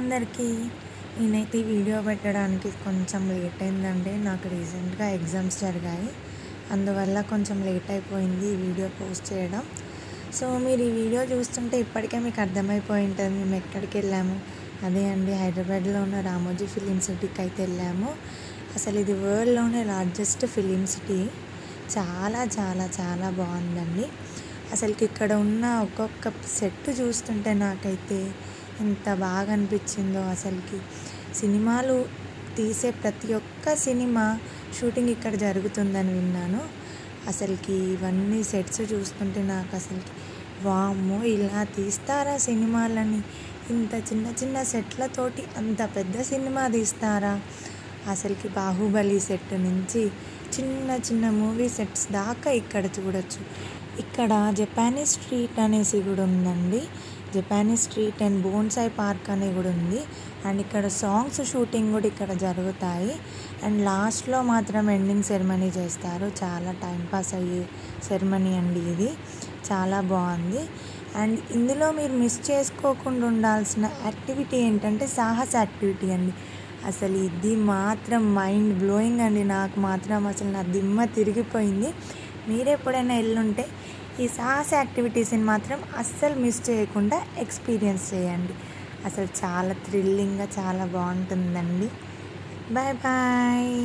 అందరికీ. నేనైతే ఈ వీడియో పెట్టడానికి కొంచెం లేట్ అయిందండి. నాకు రీసెంట్గా ఎగ్జామ్స్ జరిగాయి, అందువల్ల కొంచెం లేట్ అయిపోయింది ఈ వీడియో పోస్ట్ చేయడం. సో మీరు ఈ వీడియో చూస్తుంటే ఇప్పటికే మీకు అర్థమైపోయి ఉంటుంది మేము ఎక్కడికి వెళ్ళాము. అదే అండి, హైదరాబాద్లో ఉన్న రామోజీ ఫిలిం సిటీకి అయితే వెళ్ళాము. అసలు ఇది వరల్డ్లోనే లార్జెస్ట్ ఫిలిం సిటీ. చాలా చాలా చాలా బాగుందండి. అసలుకి ఇక్కడ ఉన్న ఒక్కొక్క సెట్ చూస్తుంటే నాకైతే ఎంత బాగా అనిపించిందో. అసలుకి సినిమాలు తీసే ప్రతి ఒక్క సినిమా షూటింగ్ ఇక్కడ జరుగుతుందని విన్నాను. అసలుకి ఇవన్నీ సెట్స్ చూస్తుంటే నాకు అసలుకి వామ్మో, ఇలా తీస్తారా సినిమాలని? ఇంత చిన్న చిన్న సెట్లతోటి అంత పెద్ద సినిమా తీస్తారా? అసలుకి బాహుబలి సెట్ నుంచి చిన్న చిన్న మూవీ సెట్స్ దాకా ఇక్కడ చూడొచ్చు. ఇక్కడ జపానీస్ స్ట్రీట్ అనేసి కూడా ఉందండి. Japanese street and bonsai park అని కూడా ఉంది. అండ్ ఇక్కడ సాంగ్స్ షూటింగ్ కూడా ఇక్కడ జరుగుతాయి. అండ్ లాస్ట్లో మాత్రం ఎండింగ్ సెరమనీ చేస్తారు. చాలా టైంపాస్ అయ్యే సెరమనీ అండి ఇది. చాలా బాగుంది. అండ్ ఇందులో మీరు మిస్ చేసుకోకుండా ఉండాల్సిన యాక్టివిటీ ఏంటంటే సాహస యాక్టివిటీ అండి. అసలు ఇది మాత్రం మైండ్ బ్లోయింగ్ అండి. నాకు మాత్రం అసలు నా దిమ్మ తిరిగిపోయింది. మీరు ఎప్పుడైనా వెళ్ళుంటే ఈ సాహస యాక్టివిటీస్ని మాత్రం అస్సలు మిస్ చేయకుండా ఎక్స్పీరియన్స్ చేయండి. అసలు చాలా థ్రిల్లింగ్గా చాలా బాగుంటుందండి. Bye bye.